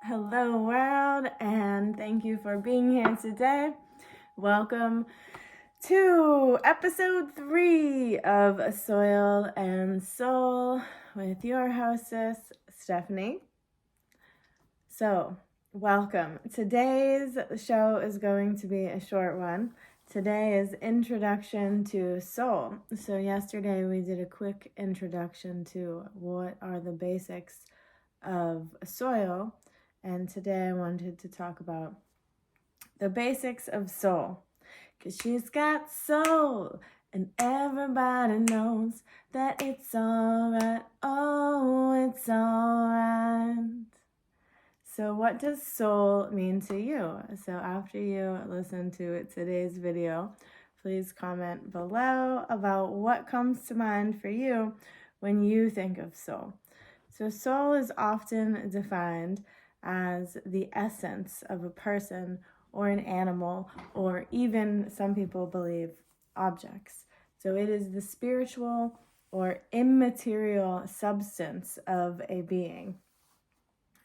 Hello, world, and thank you for being here today. Welcome to episode 3 of Soil and Soul with your hostess, Stephanie. So, welcome. Today's show is going to be a short one. Today is Introduction to Soul. So, yesterday we did a quick introduction to what are the basics of soil. And today I wanted to talk about the basics of soul. Because she's got soul, and everybody knows that it's alright. Oh, it's alright. So what does soul mean to you? So after you listen to today's video, please comment below about what comes to mind for you when you think of soul. So soul is often defined as the essence of a person or an animal, or even some people believe objects. So it is the spiritual or immaterial substance of a being.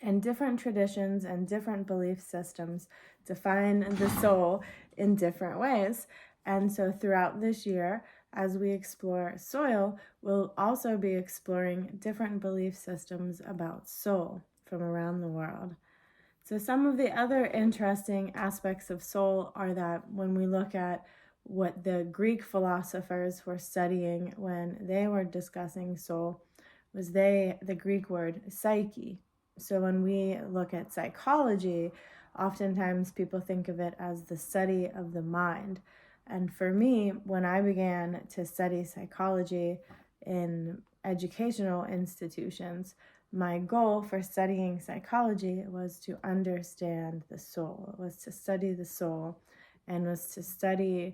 And different traditions and different belief systems define the soul in different ways. And so throughout this year, as we explore soil, we'll also be exploring different belief systems about soul from around the world. So some of the other interesting aspects of soul are that when we look at what the Greek philosophers were studying when they were discussing soul, was the Greek word psyche. So when we look at psychology, oftentimes people think of it as the study of the mind. And for me, when I began to study psychology in educational institutions, my goal for studying psychology was to understand the soul, was to study the soul, and was to study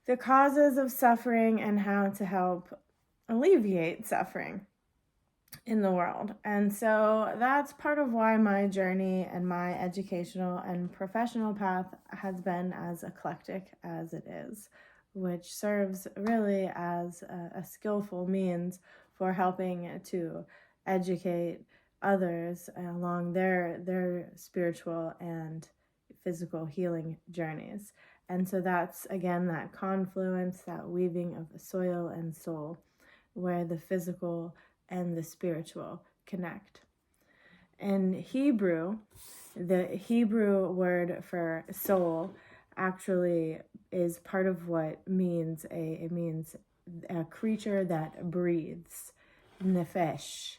the causes of suffering and how to help alleviate suffering in the world. And so that's part of why my journey and my educational and professional path has been as eclectic as it is, which serves really as a skillful means for helping to educate others along their spiritual and physical healing journeys. And so that's, again, that confluence, that weaving of soil and soul, where the physical and the spiritual connect. In Hebrew, the Hebrew word for soul actually is part of what means it means a creature that breathes, nefesh.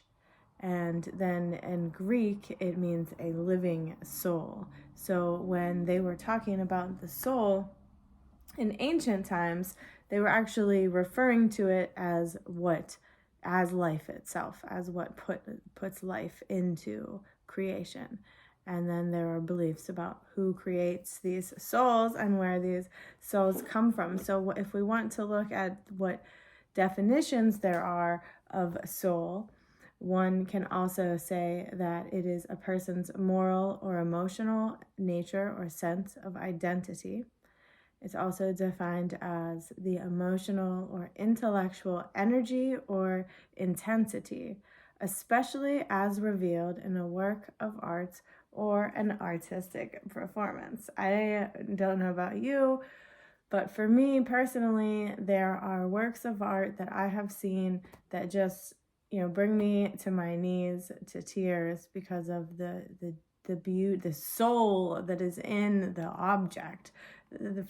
And then in Greek, it means a living soul. So when they were talking about the soul in ancient times, they were actually referring to it as life itself, as what puts life into creation. And then there are beliefs about who creates these souls and where these souls come from. So if we want to look at what definitions there are of soul, one can also say that it is a person's moral or emotional nature or sense of identity. It's also defined as the emotional or intellectual energy or intensity, especially as revealed in a work of art or an artistic performance. I don't know about you, but for me personally, there are works of art that I have seen that just, bring me to my knees, to tears, because of the beauty, the soul that is in the object,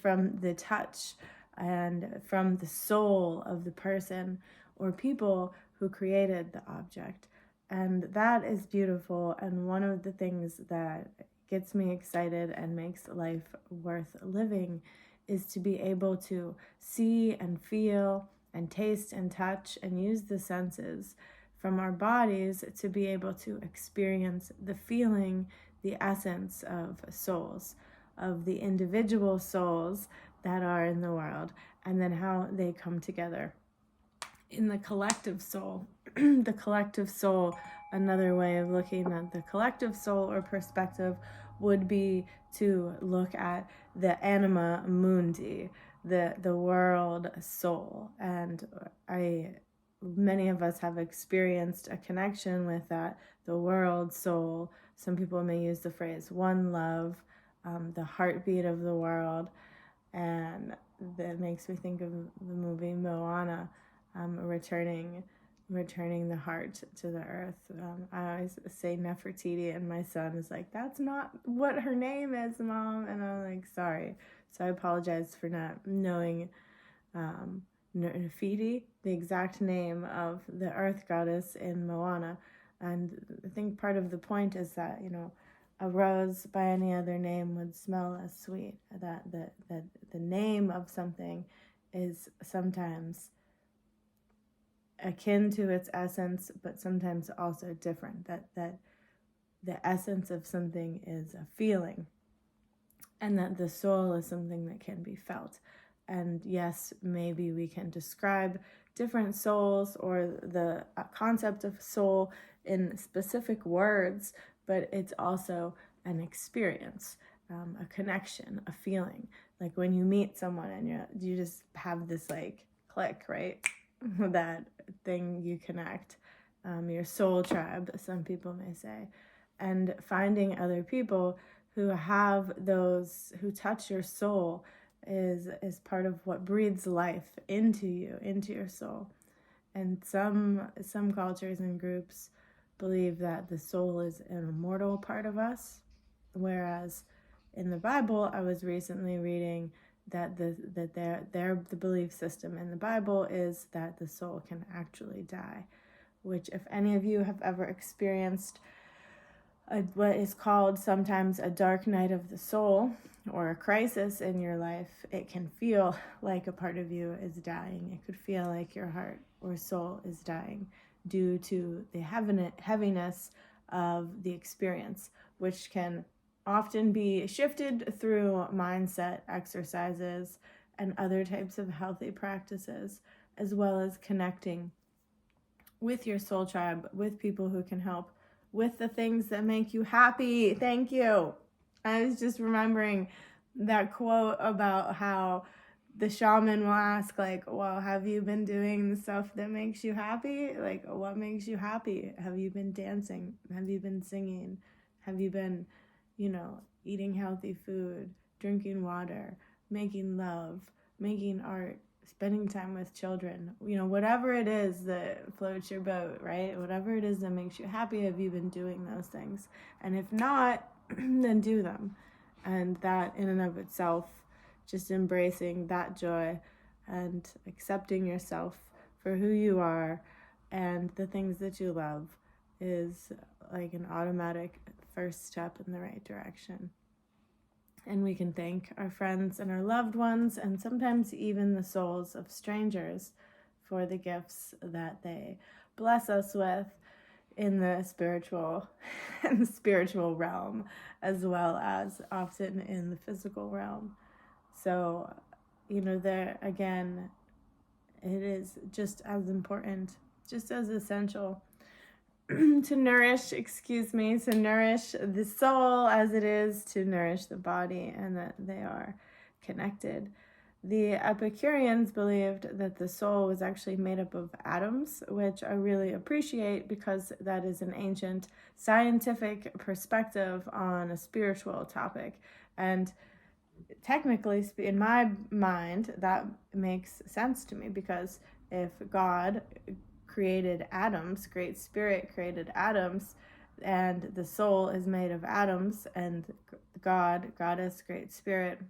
from the touch and from the soul of the person or people who created the object. And that is beautiful, and one of the things that gets me excited and makes life worth living is to be able to see and feel and taste and touch and use the senses from our bodies to be able to experience the feeling, the essence of souls, of the individual souls that are in the world, and then how they come together in the collective soul. The collective soul, another way of looking at the collective soul or perspective would be to look at the anima mundi, the world soul. And I many of us have experienced a connection with that, the world, soul. Some people may use the phrase one love, the heartbeat of the world. And that makes me think of the movie Moana, returning the heart to the earth. I always say Nefertiti, and my son is like, that's not what her name is, Mom. And I'm like, sorry. So I apologize for not knowing Nefertiti, the exact name of the earth goddess in Moana. And I think part of the point is that, a rose by any other name would smell as sweet. That the name of something is sometimes akin to its essence, but sometimes also different. That the essence of something is a feeling, and that the soul is something that can be felt. And yes, maybe we can describe different souls or the concept of soul in specific words, but it's also an experience, a connection, a feeling. Like when you meet someone and you just have this like click, right? That thing you connect, your soul tribe, some people may say. And finding other people who have those, who touch your soul is part of what breathes life into you, into your soul. And some cultures and groups believe that the soul is an immortal part of us, whereas in the Bible, I was recently reading that the belief system in the Bible is that the soul can actually die, which if any of you have ever experienced what is called sometimes a dark night of the soul or a crisis in your life, it can feel like a part of you is dying. It could feel like your heart or soul is dying due to the heaviness of the experience, which can often be shifted through mindset exercises and other types of healthy practices, as well as connecting with your soul tribe, with people who can help with the things that make you happy. Thank you. I was just remembering that quote about how the shaman will ask, like, well, have you been doing the stuff that makes you happy? Like, what makes you happy? Have you been dancing? Have you been singing? Have you been, eating healthy food, drinking water, making love, making art, spending time with children, whatever it is that floats your boat, right? Whatever it is that makes you happy, have you been doing those things? And if not, then do them. And that in and of itself, just embracing that joy and accepting yourself for who you are and the things that you love is like an automatic first step in the right direction. And we can thank our friends and our loved ones, and sometimes even the souls of strangers, for the gifts that they bless us with in the spiritual realm, as well as often in the physical realm. So, there again, it is just as important, just as essential to nourish the soul as it is to nourish the body, and that they are connected. The Epicureans believed that the soul was actually made up of atoms, which I really appreciate because that is an ancient scientific perspective on a spiritual topic. And technically, in my mind, that makes sense to me, because if God created atoms, Great Spirit created atoms, and the soul is made of atoms, and God, Goddess, Great Spirit,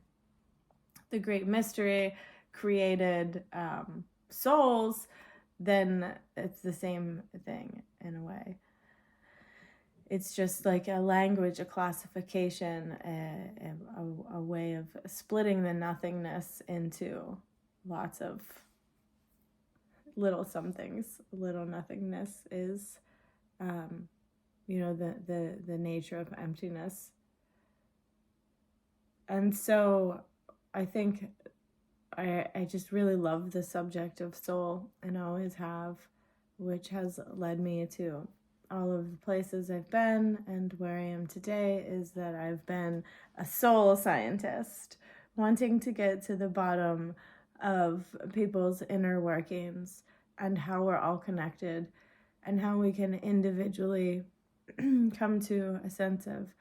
the Great Mystery created souls, then it's the same thing in a way. It's just like a language, a classification, a way of splitting the nothingness into lots of little somethings. Little nothingness is, the nature of emptiness. And so I think I just really love the subject of soul, and always have, which has led me to all of the places I've been, and where I am today is that I've been a soul scientist, wanting to get to the bottom of people's inner workings and how we're all connected, and how we can individually come to a sense of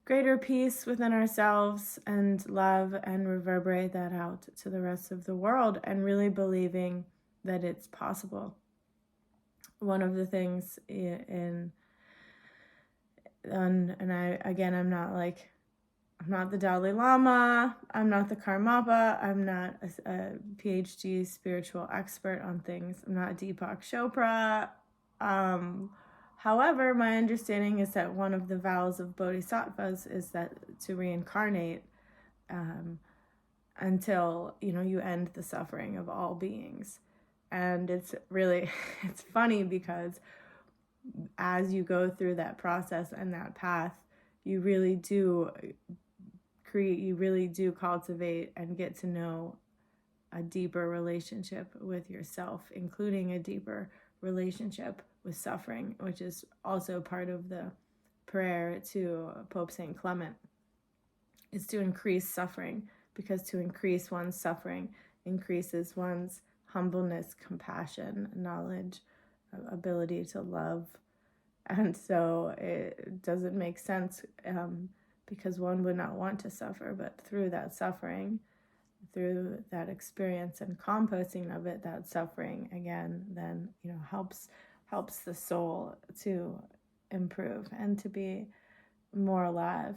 greater peace within ourselves and love, and reverberate that out to the rest of the world, and really believing that it's possible. One of the things I'm not the Dalai Lama, I'm not the Karmapa, I'm not a PhD spiritual expert on things, I'm not Deepak Chopra. However, my understanding is that one of the vows of bodhisattvas is that to reincarnate until, you end the suffering of all beings. And it's funny because as you go through that process and that path, you really do cultivate and get to know a deeper relationship with yourself, including a deeper relationship with suffering, which is also part of the prayer to Pope St. Clement, is to increase suffering, because to increase one's suffering increases one's humbleness, compassion, knowledge, ability to love. And so it doesn't make sense because one would not want to suffer, but through that suffering, through that experience and composting of it, that suffering again then helps the soul to improve and to be more alive.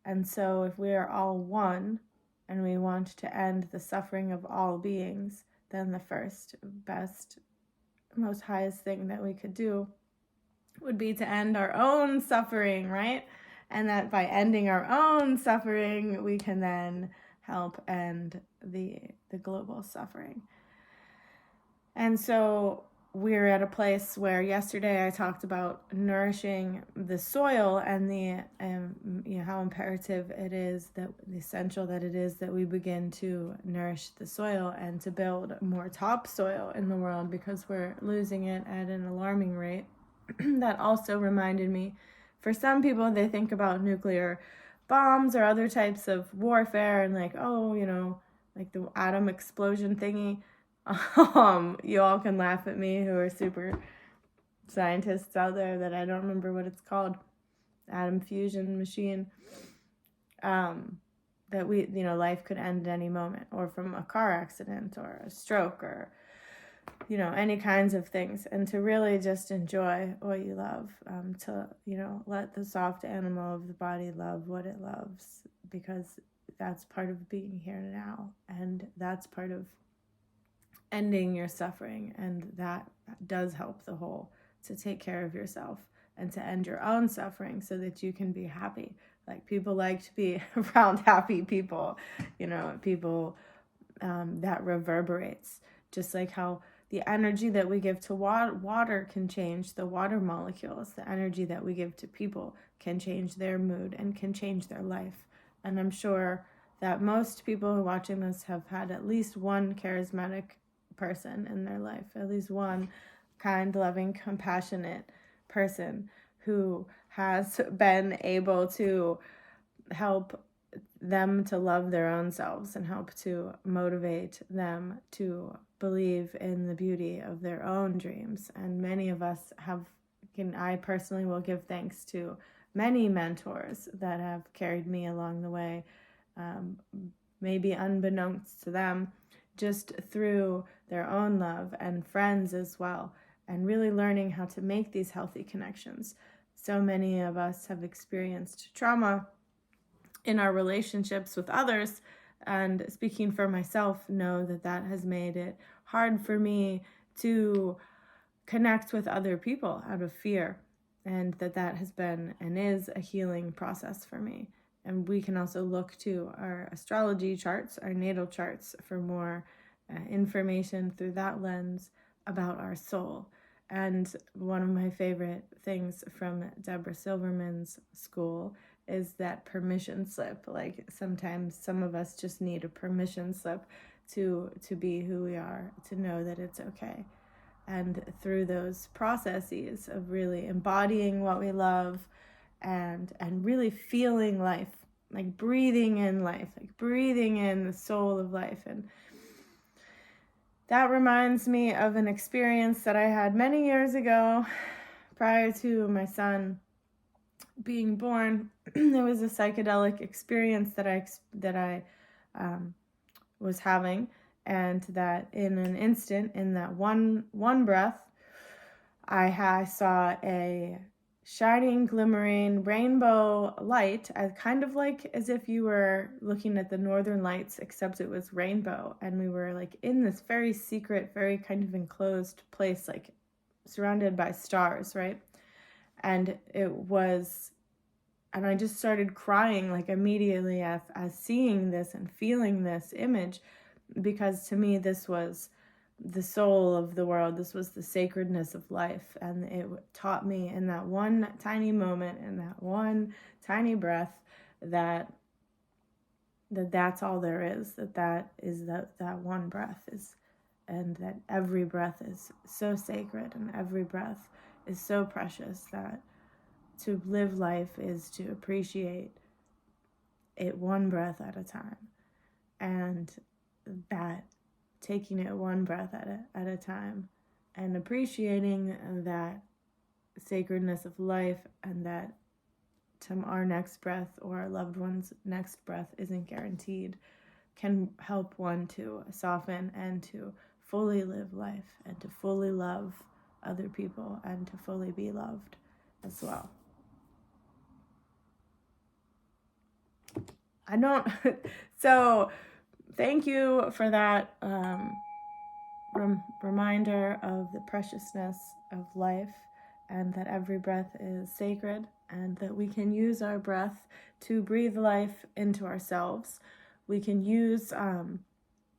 And so if we are all one and we want to end the suffering of all beings, then the first, best, most highest thing that we could do would be to end our own suffering, right? And that by ending our own suffering, we can then help end the global suffering. And so we're at a place where yesterday I talked about nourishing the soil and the how imperative it is, that essential that it is that we begin to nourish the soil and to build more topsoil in the world, because we're losing it at an alarming rate. That also reminded me, for some people, they think about nuclear bombs or other types of warfare and like the atom explosion thingy. You all can laugh at me who are super scientists out there that I don't remember what it's called, atom fusion machine. That life could end at any moment, or from a car accident or a stroke or any kinds of things, and to really just enjoy what you love, to let the soft animal of the body love what it loves, because that's part of being here now, and that's part of ending your suffering, and that does help the whole, to take care of yourself and to end your own suffering so that you can be happy. Like, people like to be around happy people, people that reverberates, just like how the energy that we give to water can change the water molecules. The energy that we give to people can change their mood and can change their life. And I'm sure that most people who are watching this have had at least one charismatic person in their life, at least one kind, loving, compassionate person who has been able to help them to love their own selves and help to motivate them to believe in the beauty of their own dreams. And many of us I personally will give thanks to many mentors that have carried me along the way, maybe unbeknownst to them, just through their own love, and friends as well, and really learning how to make these healthy connections. So many of us have experienced trauma in our relationships with others, and speaking for myself, know that has made it hard for me to connect with other people out of fear, and that has been and is a healing process for me. And we can also look to our astrology charts, our natal charts, for more information through that lens about our soul. And one of my favorite things from Deborah Silverman's school is that permission slip. Like, sometimes some of us just need a permission slip to be who we are, to know that it's okay. And through those processes of really embodying what we love and really feeling life, like breathing in life, like breathing in the soul of life, and that reminds me of an experience that I had many years ago prior to my son being born. There was a psychedelic experience that I was having, and that in an instant, in that one breath, I saw a shining, glimmering rainbow light, as kind of like as if you were looking at the northern lights, except it was rainbow, and we were like in this very secret, very kind of enclosed place, like surrounded by stars, right? And I just started crying like immediately as seeing this and feeling this image, because to me this was the soul of the world. This was the sacredness of life, and it taught me in that one tiny moment, in that one tiny breath, that's all there is. That one breath is, and that every breath is so sacred, and every breath is so precious, that to live life is to appreciate it one breath at a time, and that taking it one breath at a time, and appreciating that sacredness of life, and that our next breath or our loved one's next breath isn't guaranteed, can help one to soften and to fully live life, and to fully love other people, and to fully be loved as well. So thank you for that reminder of the preciousness of life, and that every breath is sacred, and that we can use our breath to breathe life into ourselves. We can use,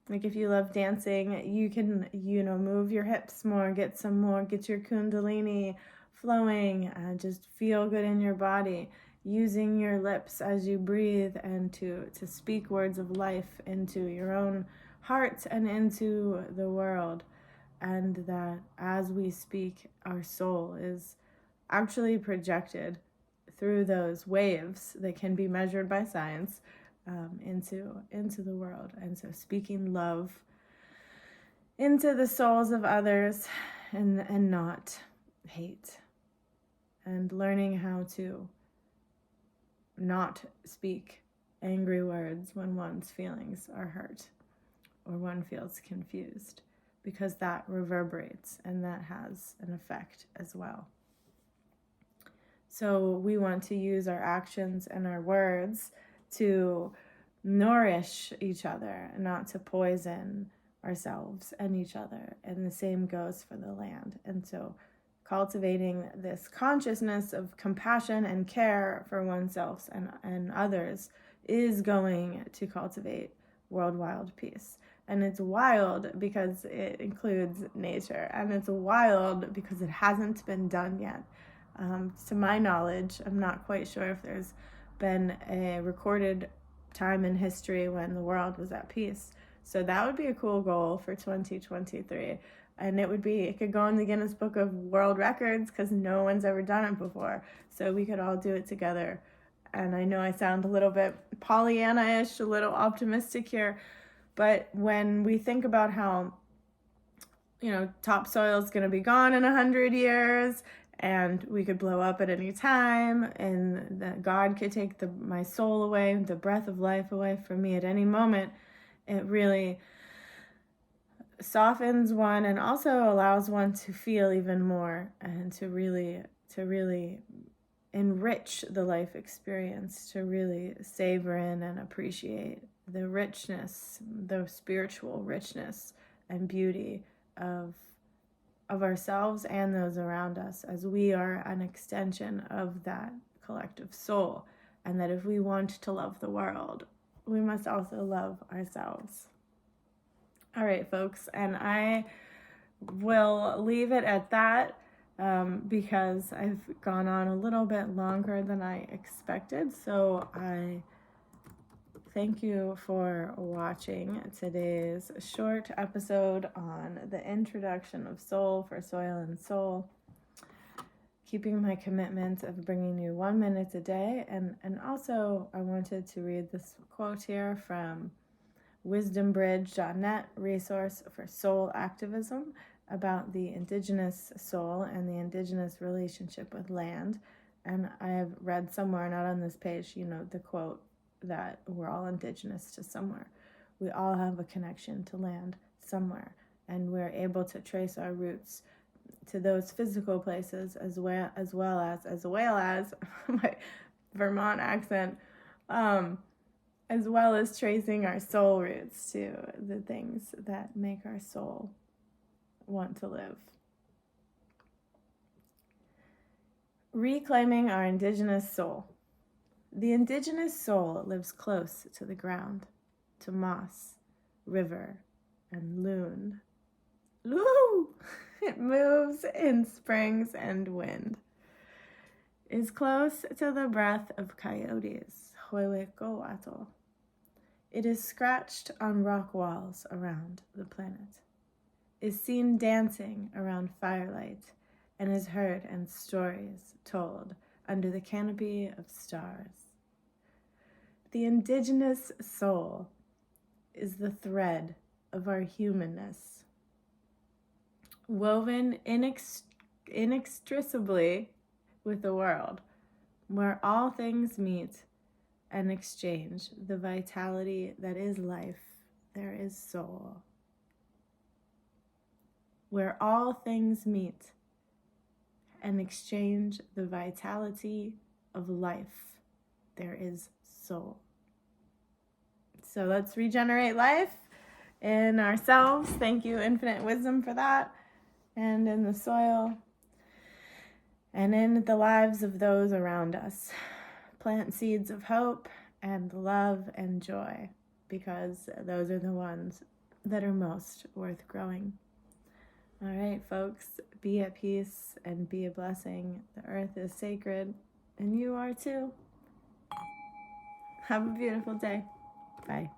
like if you love dancing, you can, move your hips more, get your kundalini flowing, just feel good in your body, using your lips as you breathe, and to speak words of life into your own heart and into the world. And that as we speak, our soul is actually projected through those waves that can be measured by science, into the world. And so speaking love into the souls of others, and not hate, and learning how to not speak angry words when one's feelings are hurt or one feels confused, because that reverberates and that has an effect as well. So we want to use our actions and our words to nourish each other, not to poison ourselves and each other. And the same goes for the land. And so cultivating this consciousness of compassion and care for oneself and others is going to cultivate worldwide peace. And it's wild because it includes nature, and it's wild because it hasn't been done yet. To my knowledge, I'm not quite sure if there's been a recorded time in history when the world was at peace. So that would be a cool goal for 2023. And it could go in the Guinness Book of World Records, because no one's ever done it before. So we could all do it together. And I know I sound a little bit Pollyanna-ish, a little optimistic here, but when we think about how, topsoil is going to be gone in 100 years, and we could blow up at any time, and that God could take my soul away, the breath of life away from me at any moment, it really softens one, and also allows one to feel even more, and to really enrich the life experience, to really savor in and appreciate the richness, the spiritual richness and beauty of ourselves and those around us, as we are an extension of that collective soul. And that if we want to love the world, we must also love ourselves. All right, folks, and I will leave it at that, because I've gone on a little bit longer than I expected. So I thank you for watching today's short episode on the introduction of soul for Soil and Soul. Keeping my commitment of bringing you 1 minute a day. And also I wanted to read this quote here from wisdombridge.net resource for soul activism about the indigenous soul and the indigenous relationship with land. And I have read somewhere, not on this page, the quote that we're all indigenous to somewhere. We all have a connection to land somewhere, and we're able to trace our roots to those physical places as well as my Vermont accent, as well as tracing our soul roots to the things that make our soul want to live. Reclaiming our indigenous soul. The indigenous soul lives close to the ground, to moss, river, and loon. Loo! It moves in springs and wind. Is close to the breath of coyotes, Huelecoatl. It is scratched on rock walls around the planet, is seen dancing around firelight, and is heard in stories told under the canopy of stars. The indigenous soul is the thread of our humanness, woven inextricably with the world, where all things meet and exchange the vitality that is life, there is soul. Where all things meet and exchange the vitality of life, there is soul. So let's regenerate life in ourselves. Thank you, Infinite Wisdom, for that. And in the soil, and in the lives of those around us. Plant seeds of hope and love and joy, because those are the ones that are most worth growing. All right, folks, be at peace and be a blessing. The earth is sacred, and you are too. Have a beautiful day. Bye.